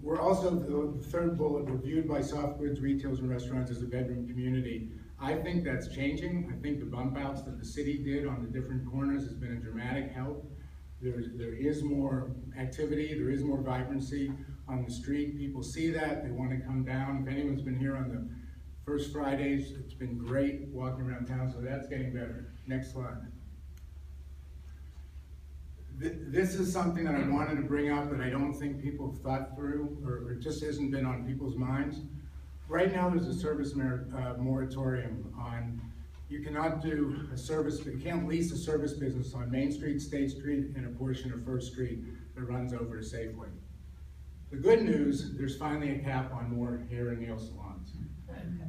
We're also, the third bullet, we're viewed by soft goods retailers and restaurants as a bedroom community. I think that's changing. I think the bump outs that the city did on the different corners has been a dramatic help. There is more activity, there is more vibrancy on the street. People see that, they want to come down. If anyone's been here on the first Fridays, it's been great walking around town, so that's getting better. Next slide. This is something that I wanted to bring up that I don't think people have thought through, or it just hasn't been on people's minds. Right now, there's a service moratorium on, you cannot do a service, you can't lease a service business on Main Street, State Street, and a portion of First Street that runs over to Safeway. The good news, there's finally a cap on more hair and nail salons.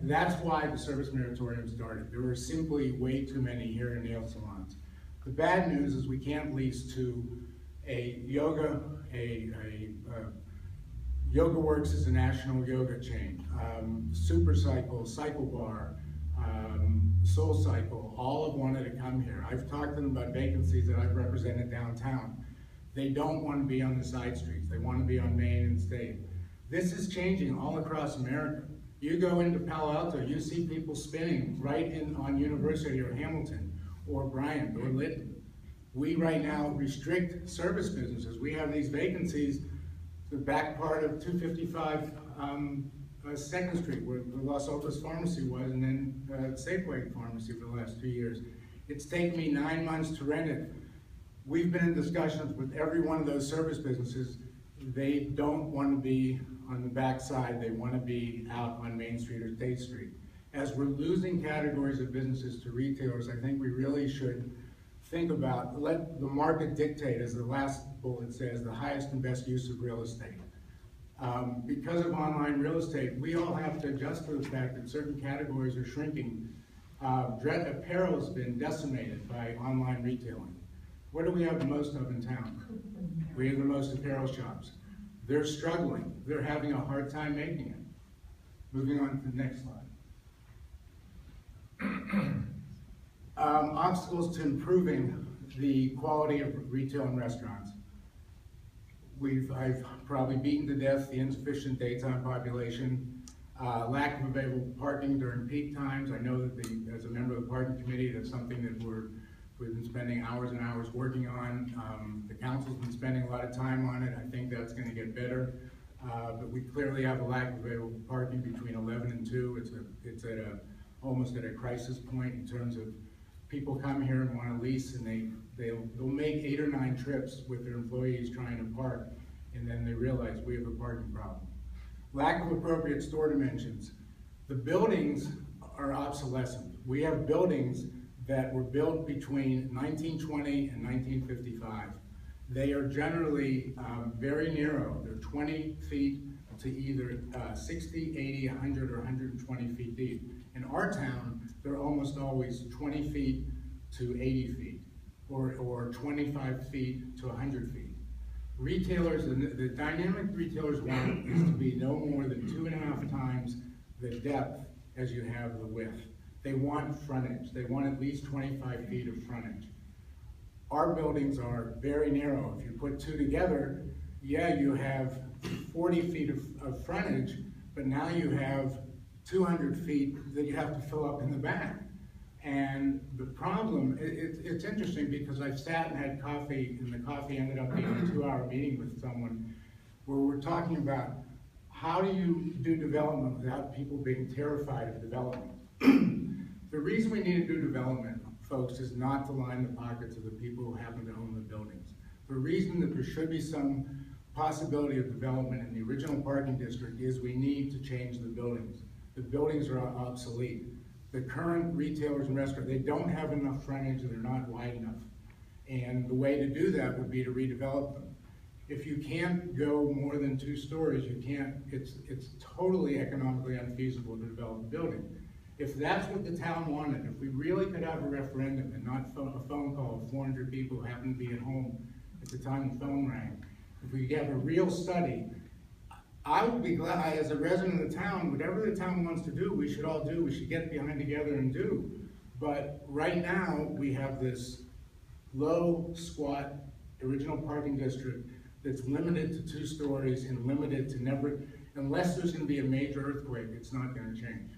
That's why the service moratorium started. There were simply way too many hair and nail salons. The bad news is we can't lease to a yoga, Yoga Works is a national yoga chain, Super Cycle, Cycle Bar, Soul Cycle, all have wanted to come here. I've talked to them about vacancies that I've represented downtown. They don't want to be on the side streets. They want to be on Main and State. This is changing all across America. You go into Palo Alto, you see people spinning right in on University or Hamilton or Bryant or Lytton. We right now restrict service businesses. We have these vacancies, the back part of 255 2nd Street, where the Los Altos Pharmacy was, and then Safeway Pharmacy for the last 2 years. It's taken me 9 months to rent it. We've been in discussions with every one of those service businesses. They don't want to be on the back side. They want to be out on Main Street or State Street. As we're losing categories of businesses to retailers, I think we really should think about, let the market dictate, as the last bullet says, the highest and best use of real estate. Because of online real estate, we all have to adjust to the fact that certain categories are shrinking. Apparel has been decimated by online retailing. What do we have the most of in town? We have the most apparel shops. They're struggling. They're having a hard time making it. Moving on to the next slide. Obstacles to improving the quality of retail and restaurants. I've probably beaten to death the insufficient daytime population, lack of available parking during peak times. I know that as a member of the parking committee, that's something that we've been spending hours and hours working on. The council's been spending a lot of time on it. I think that's going to get better. But we clearly have a lack of available parking between 11 and 2. It's at almost at a crisis point in terms of people come here and want to lease, and they'll make 8 or 9 trips with their employees trying to park, and then they realize we have a parking problem. Lack of appropriate store dimensions. The buildings are obsolescent. We have buildings that were built between 1920 and 1955. They are generally very narrow. They're 20 feet to either 60, 80, 100, or 120 feet deep. In our town, they're almost always 20 feet to 80 feet, or 25 feet to 100 feet. Retailers, the dynamic retailers want is to be no more than 2.5 times the depth as you have the width. They want frontage. They want at least 25 feet of frontage. Our buildings are very narrow. If you put 2 together, yeah, you have 40 feet of frontage, but now you have 200 feet that you have to fill up in the back. And the problem, it's interesting because I've sat and had coffee, and the coffee ended up being a 2-hour meeting with someone where we're talking about how do you do development without people being terrified of development. The reason we need to do development, folks, is not to line the pockets of the people who happen to own the buildings. The reason that there should be some possibility of development in the original parking district is we need to change the buildings. The buildings are obsolete. The current retailers and restaurants, they don't have enough frontage and they're not wide enough. And the way to do that would be to redevelop them. If you can't go more than 2 stories, you can't, it's totally economically unfeasible to develop a building. If that's what the town wanted, if we really could have a referendum and not a phone call of 400 people who happen to be at home at the time the phone rang, if we have a real study, I would be glad, as a resident of the town, whatever the town wants to do, we should all do, we should get behind together and do. But right now, we have this low, squat original parking district that's limited to 2 stories and limited to never, unless there's gonna be a major earthquake, it's not gonna change.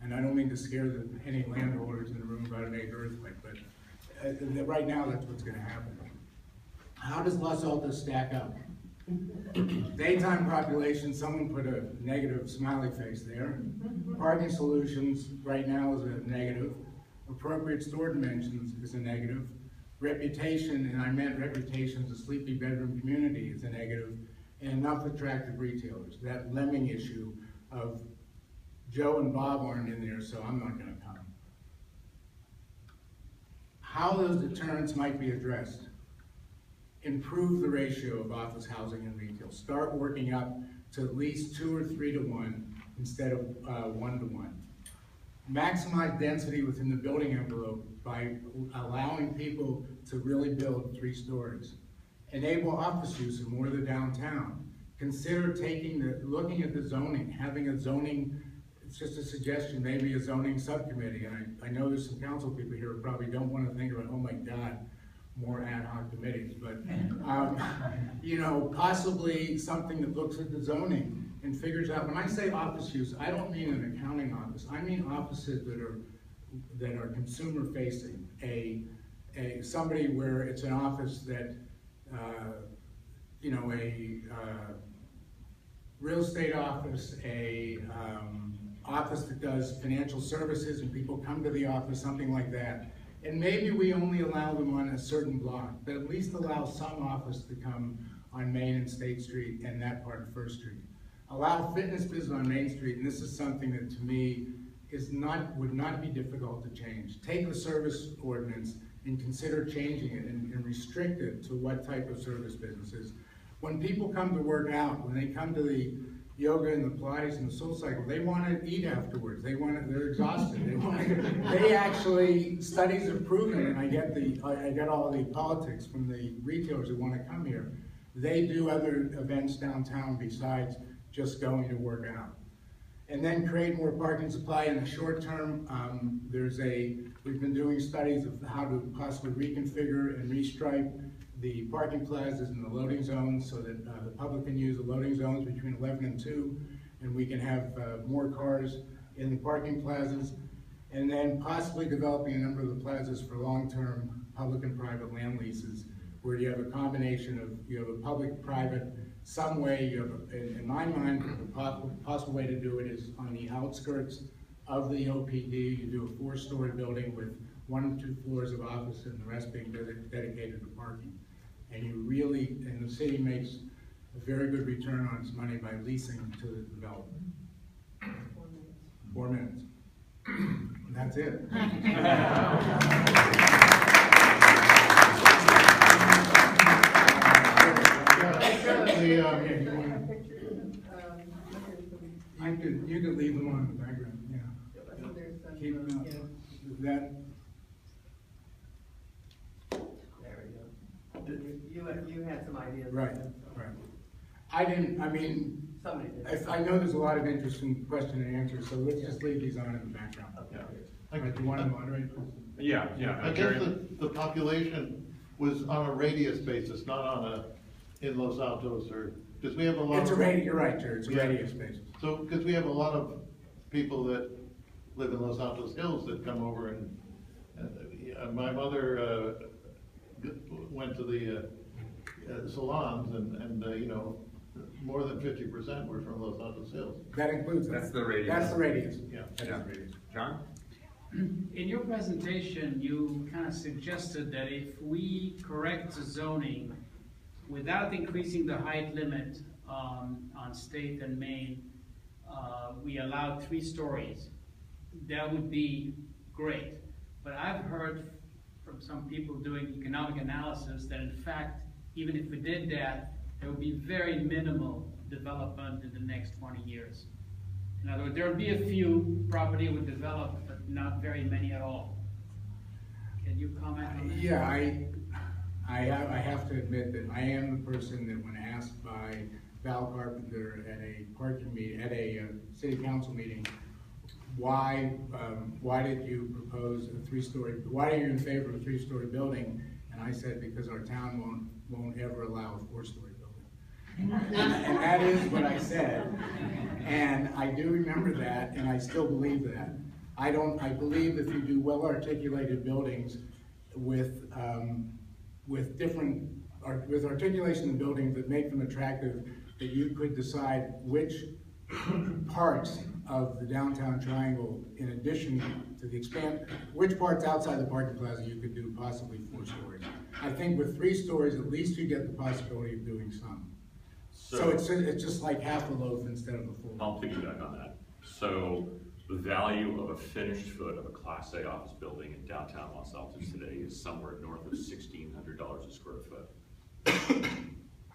And I don't mean to scare any landholders in the room about a major earthquake, but right now, that's what's gonna happen. How does Los Altos stack up? Daytime population, someone put a negative smiley face there. Parking solutions right now is a negative. Appropriate store dimensions is a negative. Reputation, and I meant reputation as a sleepy bedroom community, is a negative. And enough attractive retailers. That lemming issue of Joe and Bob aren't in there, so I'm not gonna come. How those deterrents might be addressed. Improve the ratio of office housing and retail. Start working up to at least 2 or 3 to 1 instead of 1 to 1. Maximize density within the building envelope by allowing people to really build 3 stories. Enable office use in more of the downtown. Consider looking at the zoning, having a zoning, it's just a suggestion, maybe a zoning subcommittee. And I know there's some council people here who probably don't want to think about, oh my God, more ad hoc committees, but, you know, possibly something that looks at the zoning and figures out, when I say office use, I don't mean an accounting office, I mean offices that are consumer facing, somebody where it's an office that, you know, a real estate office, office that does financial services and people come to the office, something like that. And maybe we only allow them on a certain block, but at least allow some office to come on Main and State Street and that part of First Street. Allow fitness business on Main Street, and this is something that to me would not be difficult to change. Take the service ordinance and consider changing it and restrict it to what type of service businesses. When people come to work out, when they come to the yoga and the Pilates and the Soul Cycle, they want to eat afterwards. They're exhausted. They actually, studies have proven, and I get all the politics from the retailers who want to come here. They do other events downtown besides just going to work out. And then create more parking supply in the short term. We've been doing studies of how to possibly reconfigure and restripe the parking plazas and the loading zones so that the public can use the loading zones between 11 and 2, and we can have more cars in the parking plazas, and then possibly developing a number of the plazas for long-term public and private land leases, where you have a combination of, you have a public-private, some way, you have, in my mind, the possible way to do it is on the outskirts of the OPD. You do a 4-story building with 1 or 2 floors of office and the rest being dedicated to parking. And and the city makes a very good return on its money by leasing to the development. 4 minutes. And that's it. You could leave them on in the background, yeah. Keep them up. That. You had some ideas. Right. Somebody did. I know there's a lot of interest in question and answer, so let's just leave these on in the background. Okay. Right, do you want to moderate? Yeah. I guess the population was on a radius basis, not on in Los Altos, or, because we have a lot of. You're right, Jerry, it's a radius basis. So, because we have a lot of people that live in Los Altos Hills that come over and my mother went to the salons and you know, more than 50% were from Los Altos Hills. That includes that. That's the radius. That's the radius. Yeah. That is the radius. John? In your presentation, you kind of suggested that if we correct the zoning without increasing the height limit on State and Main, we allow 3 stories. That would be great. But I've heard from some people doing economic analysis that in fact, even if we did that, there would be very minimal development in the next 20 years. In other words, there would be a few property would develop, but not very many at all. Can you comment on that? Yeah, I have to admit that I am the person that when asked by Val Carpenter at a parking meeting, at a city council meeting, why did you propose a 3-story, why are you in favor of a 3-story building? And And I said, because our town won't ever allow a 4-story building. And that is what I said. And I do remember that, and I still believe that. I believe if you do well-articulated buildings with articulation of buildings that make them attractive, that you could decide which parts of the downtown triangle, in addition to the which parts outside the parking plaza you could do possibly 4 stories. I think with 3 stories, at least you get the possibility of doing some. So it's just like half a loaf instead of a full. I'll piggyback on that. So the value of a finished foot of a Class A office building in downtown Los Altos today is somewhere north of $1,600 a square foot.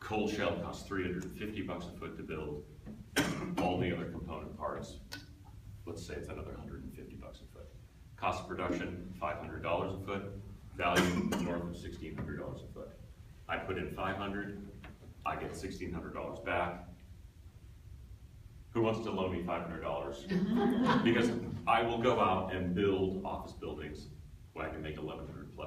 Cold shell costs $350 a foot to build. All the other component parts, let's say it's another $150 a foot. Cost of production, $500 a foot. Value north of $1,600 a foot. I put in $500, I get $1,600 back. Who wants to loan me $500? Because I will go out and build office buildings where I can make $1,100+ a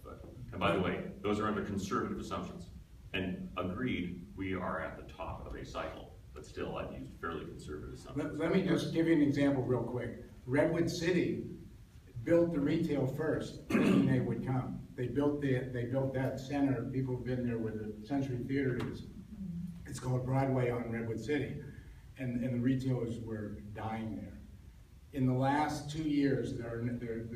foot. And by the way, those are under conservative assumptions. And agreed, we are at the top of a cycle, but still I've used fairly conservative assumptions. Let me just give you an example real quick. Redwood City built the retail first, thinking they would come. They built that center. People have been there where the Century Theater is. It's called Broadway on Redwood City. And the retailers were dying there. In the last 2 years, there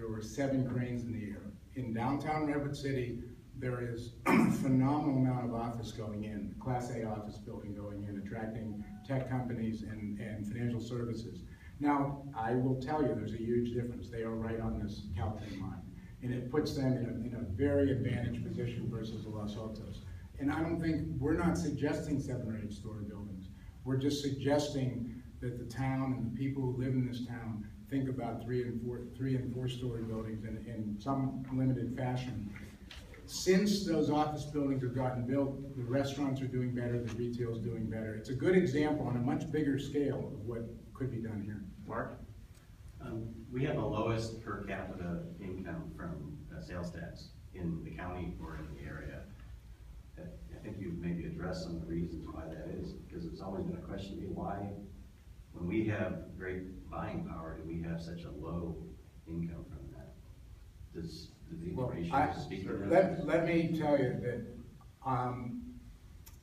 were 7 cranes in the air. In downtown Redwood City, there is a phenomenal amount of office going in, Class A office building going in, attracting tech companies and financial services. Now, I will tell you, there's a huge difference. They are right on this Caltrain line. And it puts them in a very advantaged position versus the Los Altos. And I don't think, we're not suggesting 7 or 8 story buildings. We're just suggesting that the town and the people who live in this town think about 3 and 4 story buildings in some limited fashion. Since those office buildings have gotten built, the restaurants are doing better, the retail is doing better. It's a good example on a much bigger scale of what could be done here. Mark? We have the lowest per capita income from sales tax in the county or in the area. I think you've maybe addressed some of the reasons why that is, because it's always been a question to me, why, when we have great buying power, do we have such a low income from that? Does the information speak to that? Let me tell you that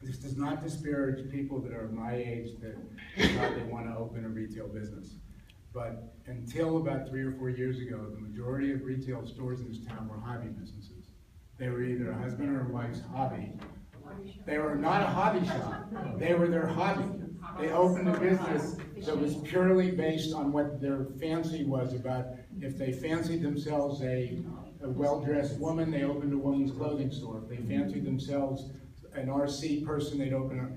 this does not disparage people that are my age that decide they want to open a retail business. But until about 3 or 4 years ago, the majority of retail stores in this town were hobby businesses. They were either a husband or a wife's hobby. They were not a hobby shop. They were their hobby. They opened a business that was purely based on what their fancy was about. If they fancied themselves a well-dressed woman, they opened a woman's clothing store. If they fancied themselves an RC person, they'd open a...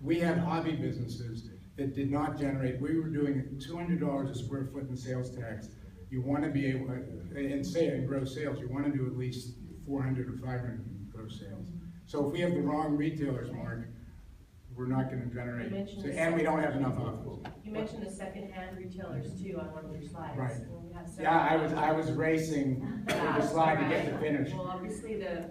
We had hobby businesses that did not generate... We were doing $200 a square foot in sales tax. You want to be able... in gross sales, you want to do at least 400 or 500 in gross sales. So if we have the wrong retailers, Mark, we're not going to generate... and we don't have enough offices. You mentioned the second-hand retailers too on one of your slides. Right. Yeah, I was racing for the slide to get to finish. Well, obviously the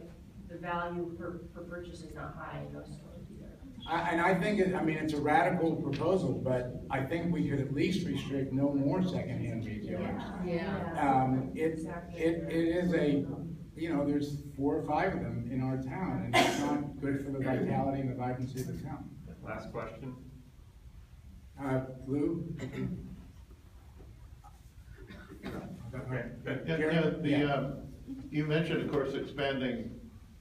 value per purchase is not high in those stores either. And I think, it's a radical proposal, but I think we could at least restrict no more secondhand retailers. It is a, there's 4 or 5 of them in our town, and it's not good for the vitality and the vibrancy of the town. Last question. Lou? You mentioned, of course, expanding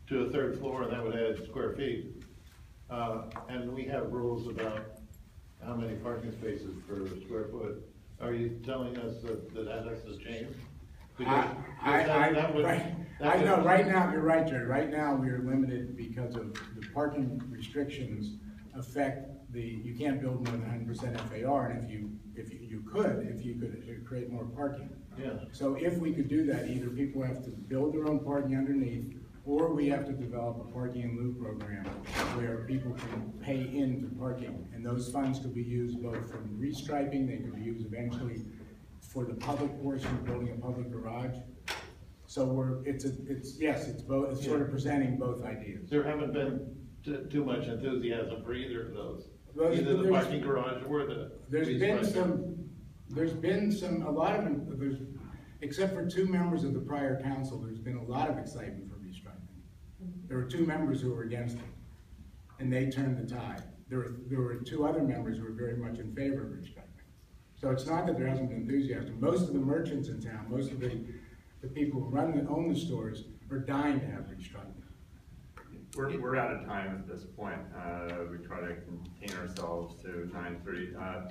to a 3rd floor, and that would add square feet. And we have rules about how many parking spaces per square foot. Are you telling us that has to change? I know, right now, you're right, Jerry. Right now, we are limited because of the parking restrictions affect you can't build more than 100% FAR, and if you could create more parking. Yeah. So if we could do that, either people have to build their own parking underneath, or we have to develop a parking in lieu program where people can pay into parking. And those funds could be used both for restriping, they could be used eventually for the public portion of building a public garage. So it's both, it's sort of presenting both ideas. There haven't been too much enthusiasm for either of those. Well, Either the there's- parking garage or the. There's been a lot of, except for 2 members of the prior council, there's been a lot of excitement for restriping. There were 2 members who were against it, and they turned the tide. There were 2 other members who were very much in favor of restriping. So it's not that there hasn't been enthusiasm. Most of the merchants in town, most of the people who own the stores are dying to have restriping. We're out of time at this point. We try to contain ourselves to 9:30.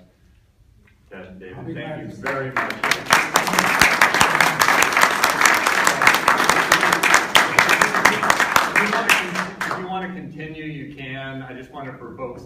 Ted and David, thank you very much. If you want to continue, you can. I just wanted for folks